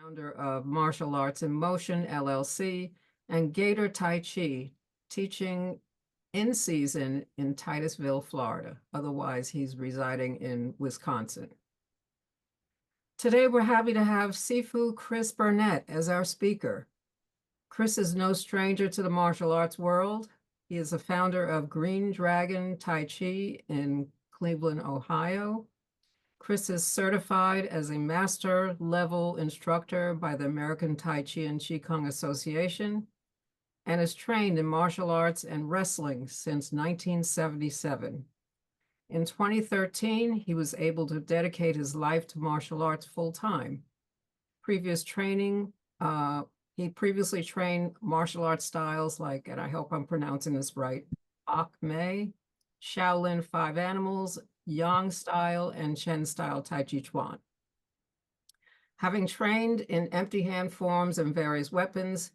founder of Martial Arts in Motion, LLC, and Gator Tai Chi, teaching in season in Titusville, Florida. Otherwise, he's residing in Wisconsin. Today, we're happy to have Sifu Chris Burnett as our speaker. Chris is no stranger to the martial arts world. He is the founder of Green Dragon Tai Chi in Cleveland, Ohio. Chris is certified as a master level instructor by the American Tai Chi and Qigong Association and is trained in martial arts and wrestling since 1977. In 2013, he was able to dedicate his life to martial arts full-time. He previously trained martial arts styles like, and I hope I'm pronouncing this right, Bak Mei, Shaolin Five Animals, Yang style, and Chen style Tai Chi Chuan. Having trained in empty hand forms and various weapons,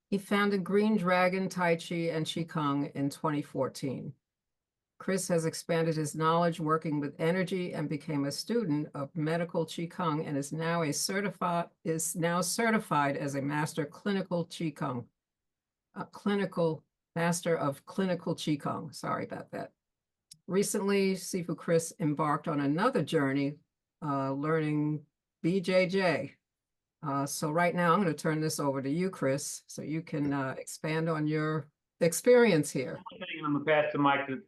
he founded Green Dragon Tai Chi and Qigong in 2014. Chris has expanded his knowledge working with energy and became a student of medical Qigong and is now certified as a master clinical Qigong, master of clinical Qigong. Sorry about that. Recently, Sifu Chris embarked on another journey, learning BJJ. So right now, I'm going to turn this over to you, Chris, so you can expand on your experience here. I'm going to pass the mic to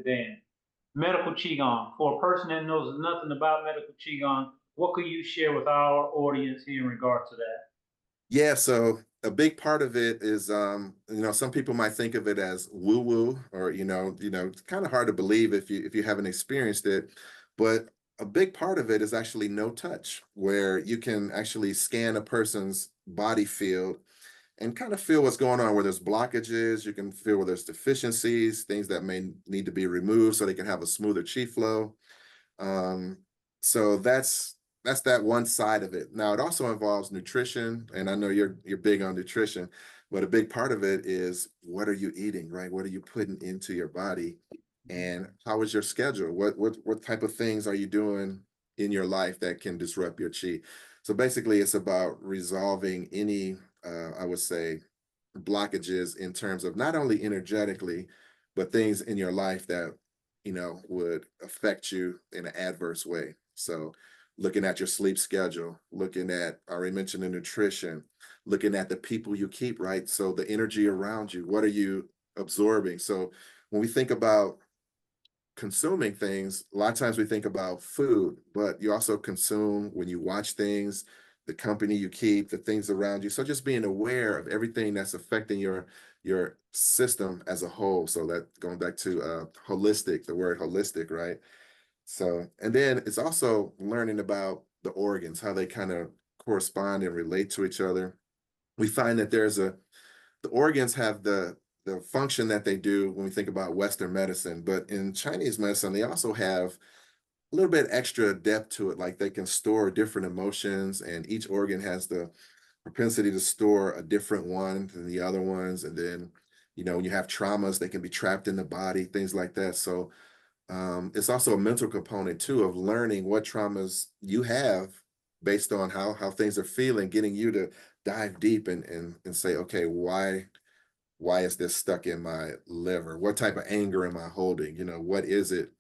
Dan. Medical Qigong. For a person that knows nothing about medical Qigong, what could you share with our audience here in regard to that? Yeah, so a big part of it is, some people might think of it as woo-woo, or it's kind of hard to believe if you haven't experienced it. But a big part of it is actually no touch, where you can actually scan a person's body field and kind of feel what's going on, where there's blockages. You can feel where there's deficiencies, things that may need to be removed so they can have a smoother chi flow. So that's that one side of it. Now, it also involves nutrition, and I know you're big on nutrition, but a big part of it is, what are you eating, right? What are you putting into your body, and how is your schedule? What type of things are you doing in your life that can disrupt your chi? So basically, it's about resolving any, I would say, blockages in terms of not only energetically, but things in your life that would affect you in an adverse way. So looking at your sleep schedule, looking at, I already mentioned, the nutrition, looking at the people you keep, right? So the energy around you, what are you absorbing? So when we think about consuming things, a lot of times we think about food, but you also consume when you watch things, the company you keep, the things around you. So just being aware of everything that's affecting your system as a whole. So that, going back to holistic, the word holistic, right? So, and then it's also learning about the organs, how they kind of correspond and relate to each other. We find that the organs have the function that they do when we think about Western medicine, but in Chinese medicine, they also have a little bit extra depth to it. Like, they can store different emotions, and each organ has the propensity to store a different one than the other ones. And then, when you have traumas, they can be trapped in the body, things like that. So it's also a mental component too, of learning what traumas you have based on how things are feeling, getting you to dive deep and say, okay, why is this stuck in my liver? What type of anger am I holding? What is it?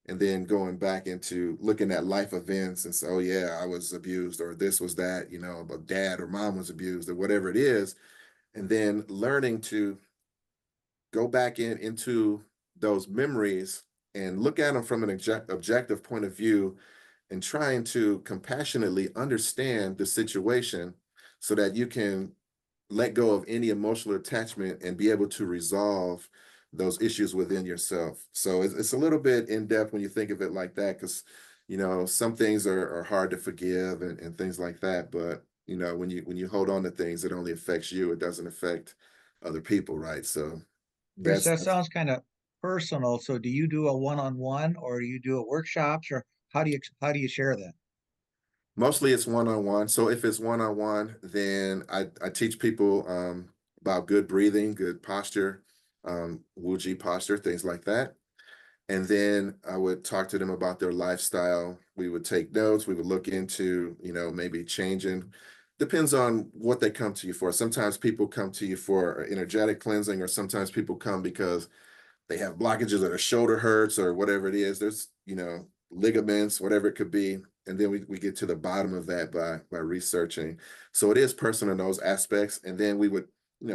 And then going back into looking at life events and say, oh yeah, I was abused, or this was that, about dad or mom was abused, or whatever it is. And then learning to go back into those memories and look at them from an objective point of view, and trying to compassionately understand the situation so that you can let go of any emotional attachment and be able to resolve those issues within yourself. So it's a little bit in depth when you think of it like that, because some things are hard to forgive and things like that. But when you hold on to things, it only affects you. It doesn't affect other people, right? So Chris, that sounds kind of personal. So do you do a one-on-one, or do you do a workshops, or how do you share that? Mostly it's one-on-one. So if it's one-on-one, then I teach people about good breathing, good posture, Wu-Ji posture, things like that. And then I would talk to them about their lifestyle. We would take notes. We would look into, maybe changing depends on what they come to you for. Sometimes people come to you for energetic cleansing, or sometimes people come because they have blockages or their shoulder hurts or whatever it is. There's, ligaments, whatever it could be. And then we get to the bottom of that by researching. So it is personal in those aspects. And then we would,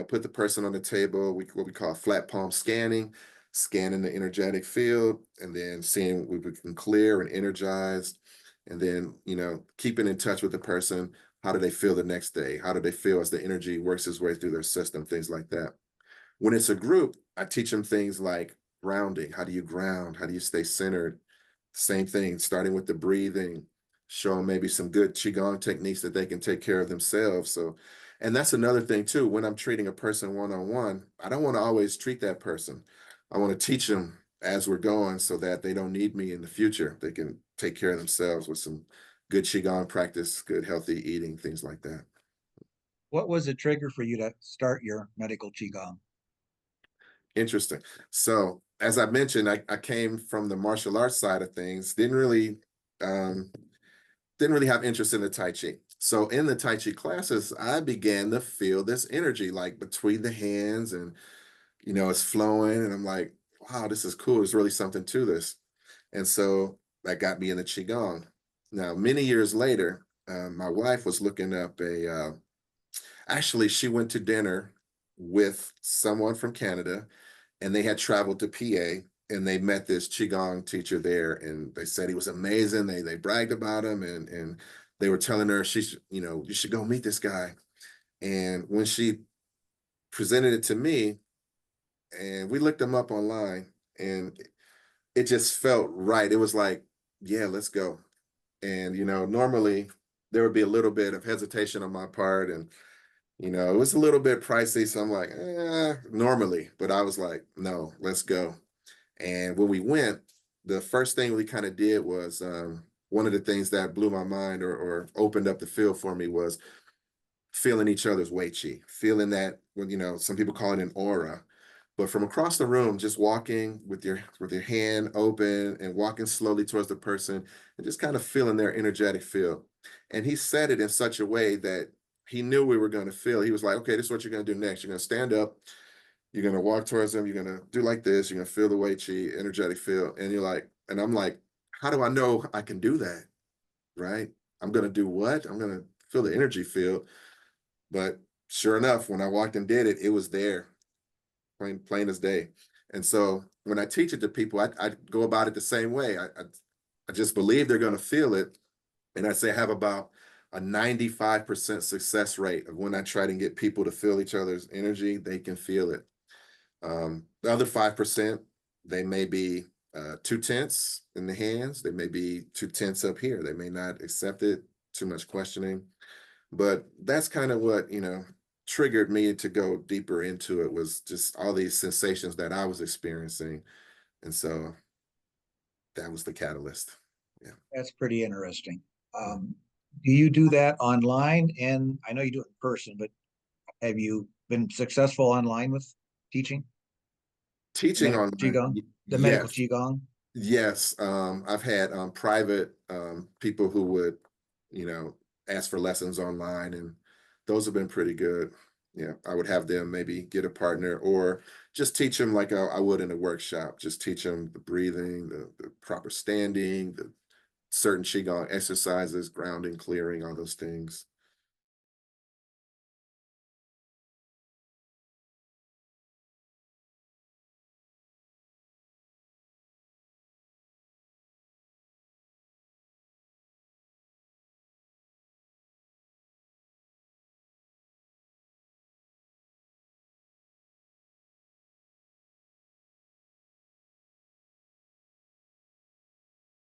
put the person on the table, what we call flat palm scanning the energetic field, and then seeing we can clear and energize. And then, keeping in touch with the person. How do they feel the next day? How do they feel as the energy works its way through their system? Things like that. When it's a group, I teach them things like grounding. How do you ground? How do you stay centered? Same thing, starting with the breathing, show them maybe some good Qigong techniques that they can take care of themselves. So, and that's another thing too. When I'm treating a person one-on-one, I don't want to always treat that person. I want to teach them as we're going so that they don't need me in the future. They can take care of themselves with some good Qigong practice, good healthy eating, things like that. What was the trigger for you to start your medical Qigong? Interesting. So as I mentioned, I came from the martial arts side of things, um, didn't really have interest in the Tai Chi. So in the Tai Chi classes, I began to feel this energy like between the hands, and it's flowing, and I'm like, wow, this is cool. There's really something to this. And so that got me into Qigong. Now, many years later, my wife was looking up actually, she went to dinner with someone from Canada, and they had traveled to PA, and they met this Qigong teacher there, and they said he was amazing. They bragged about him, and they were telling her you should go meet this guy. And when she presented it to me, and we looked him up online, and it just felt right. It was like, yeah, let's go. And normally there would be a little bit of hesitation on my part, and it was a little bit pricey. So I'm like, normally, but I was like, no, let's go. And when we went, the first thing we kind of did was one of the things that blew my mind, or opened up the field for me, was feeling each other's Wei Chi, feeling that, when some people call it an aura, but from across the room, just walking with your hand open and walking slowly towards the person, and just kind of feeling their energetic field. And he said it in such a way that he knew we were going to feel. He was like, okay, this is what you're going to do next. You're going to stand up, you're going to walk towards them, you're going to do like this, you're going to feel the Wei Chi, energetic feel. And you're like, and I'm like, how do I know I can do that? Right? I'm going to do what? I'm going to feel the energy field. But sure enough, when I walked and did it, it was there, plain as day. And so when I teach it to people, I go about it the same way. I just believe they're going to feel it. And I say I have about a 95% success rate of when I try to get people to feel each other's energy, they can feel it. The other 5%, they may be too tense in the hands. They may be too tense up here. They may not accept it, too much questioning. But that's kind of what, triggered me to go deeper into it, was just all these sensations that I was experiencing. And so that was the catalyst. Yeah. That's pretty interesting. Do you do that online? And I know you do it in person, but have you been successful online with teaching Teaching medical online, Qigong, the medical yes. Qigong? Yes, I've had private people who would, ask for lessons online, and those have been pretty good. Yeah, I would have them maybe get a partner, or just teach them like I would in a workshop. Just teach them the breathing, the proper standing, the certain Qigong exercises, grounding, clearing, all those things.